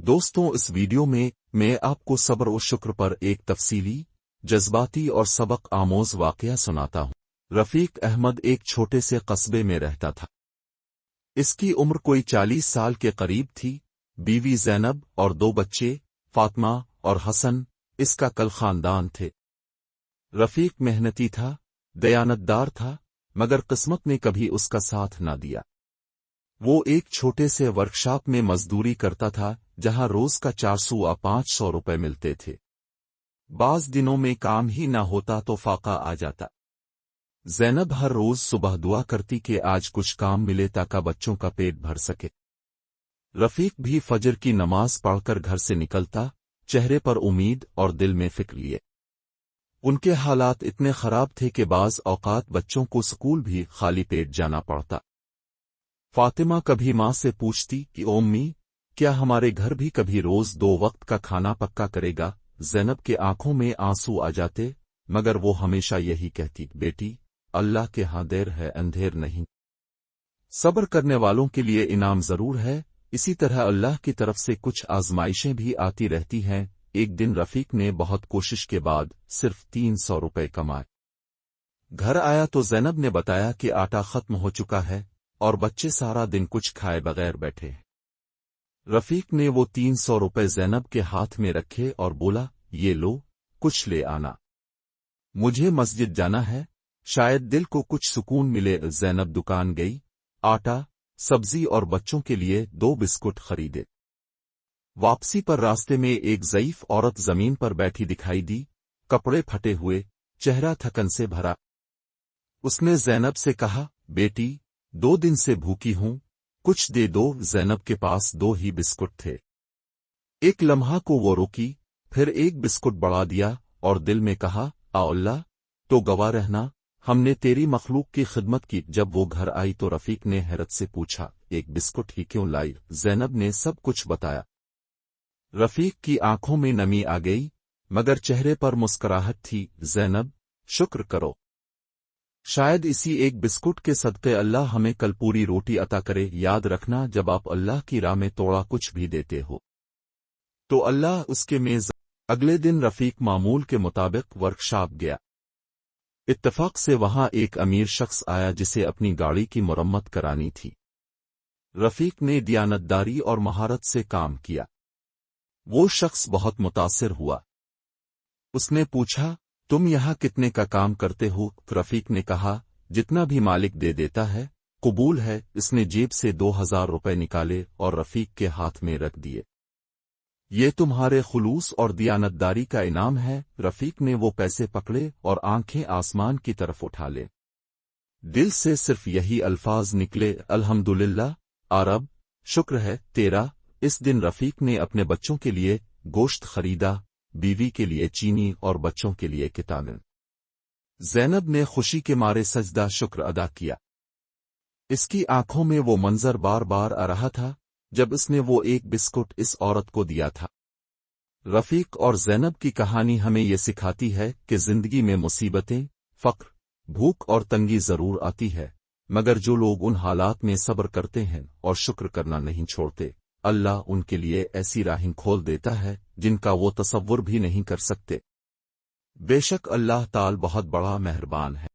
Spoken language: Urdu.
دوستوں، اس ویڈیو میں آپ کو صبر و شکر پر ایک تفصیلی، جذباتی اور سبق آموز واقعہ سناتا ہوں۔ رفیق احمد ایک چھوٹے سے قصبے میں رہتا تھا۔ اس کی عمر کوئی 40 سال کے قریب تھی۔ بیوی زینب اور 2 بچے، فاطمہ اور حسن، اس کا کل خاندان تھے۔ رفیق محنتی تھا، دیانتدار تھا، مگر قسمت نے کبھی اس کا ساتھ نہ دیا۔ وہ ایک چھوٹے سے ورکشاپ میں مزدوری کرتا تھا، جہاں روز کا 400 یا 500 روپے ملتے تھے۔ بعض دنوں میں کام ہی نہ ہوتا تو فاقہ آ جاتا۔ زینب ہر روز صبح دعا کرتی کہ آج کچھ کام ملے تاکہ بچوں کا پیٹ بھر سکے۔ رفیق بھی فجر کی نماز پڑھ کر گھر سے نکلتا، چہرے پر امید اور دل میں فکر لیے۔ ان کے حالات اتنے خراب تھے کہ بعض اوقات بچوں کو سکول بھی خالی پیٹ جانا پڑتا۔ فاطمہ کبھی ماں سے پوچھتی کہ امی، کیا ہمارے گھر بھی کبھی روز 2 وقت کا کھانا پکا کرے گا؟ زینب کے آنکھوں میں آنسو آ جاتے، مگر وہ ہمیشہ یہی کہتی، بیٹی، اللہ کے ہاں دیر ہے اندھیر نہیں۔ صبر کرنے والوں کے لیے انعام ضرور ہے۔ اسی طرح اللہ کی طرف سے کچھ آزمائشیں بھی آتی رہتی ہیں۔ ایک دن رفیق نے بہت کوشش کے بعد صرف 300 روپے کمائے۔ گھر آیا تو زینب نے بتایا کہ آٹا ختم ہو چکا ہے اور بچے سارا دن کچھ کھائے بغیر بیٹھے ہیں۔ رفیق نے وہ 300 روپے زینب کے ہاتھ میں رکھے اور بولا، یہ لو، کچھ لے آنا، مجھے مسجد جانا ہے، شاید دل کو کچھ سکون ملے۔ زینب دکان گئی، آٹا، سبزی اور بچوں کے لیے 2 بسکٹ خریدے۔ واپسی پر راستے میں ایک ضعیف عورت زمین پر بیٹھی دکھائی دی، کپڑے پھٹے ہوئے، چہرہ تھکن سے بھرا۔ اس نے زینب سے کہا، بیٹی، 2 دن سے بھوکی ہوں، کچھ دے دو۔ زینب کے پاس 2 ہی بسکٹ تھے۔ ایک لمحہ کو وہ روکی، پھر ایک بسکٹ بڑھا دیا اور دل میں کہا، اللہ تو گواہ رہنا، ہم نے تیری مخلوق کی خدمت کی۔ جب وہ گھر آئی تو رفیق نے حیرت سے پوچھا، ایک بسکٹ ہی کیوں لائی؟ زینب نے سب کچھ بتایا۔ رفیق کی آنکھوں میں نمی آ گئی، مگر چہرے پر مسکراہٹ تھی۔ زینب، شکر کرو، شاید اسی ایک بسکٹ کے صدقے اللہ ہمیں کل پوری روٹی عطا کرے۔ یاد رکھنا، جب آپ اللہ کی راہ میں توڑا کچھ بھی دیتے ہو تو اللہ اس کے میز۔ اگلے دن رفیق معمول کے مطابق ورکشاپ گیا۔ اتفاق سے وہاں ایک امیر شخص آیا جسے اپنی گاڑی کی مرمت کرانی تھی۔ رفیق نے دیانتداری اور مہارت سے کام کیا۔ وہ شخص بہت متاثر ہوا۔ اس نے پوچھا، تم یہاں کتنے کا کام کرتے ہو؟ رفیق نے کہا، جتنا بھی مالک دے دیتا ہے قبول ہے۔ اس نے جیب سے 2000 روپے نکالے اور رفیق کے ہاتھ میں رکھ دیے۔ یہ تمہارے خلوص اور دیانتداری کا انعام ہے۔ رفیق نے وہ پیسے پکڑے اور آنکھیں آسمان کی طرف اٹھا لے۔ دل سے صرف یہی الفاظ نکلے، الحمدللہ، رب، شکر ہے تیرا۔ اس دن رفیق نے اپنے بچوں کے لیے گوشت خریدا، بیوی کے لیے چینی اور بچوں کے لیے کتابیں۔ زینب نے خوشی کے مارے سجدہ شکر ادا کیا۔ اس کی آنکھوں میں وہ منظر بار بار آ رہا تھا جب اس نے وہ ایک بسکٹ اس عورت کو دیا تھا۔ رفیق اور زینب کی کہانی ہمیں یہ سکھاتی ہے کہ زندگی میں مصیبتیں، فقر، بھوک اور تنگی ضرور آتی ہے، مگر جو لوگ ان حالات میں صبر کرتے ہیں اور شکر کرنا نہیں چھوڑتے، اللہ ان کے لیے ایسی راہیں کھول دیتا ہے جن کا وہ تصور بھی نہیں کر سکتے۔ بے شک اللہ تعالی بہت بڑا مہربان ہے۔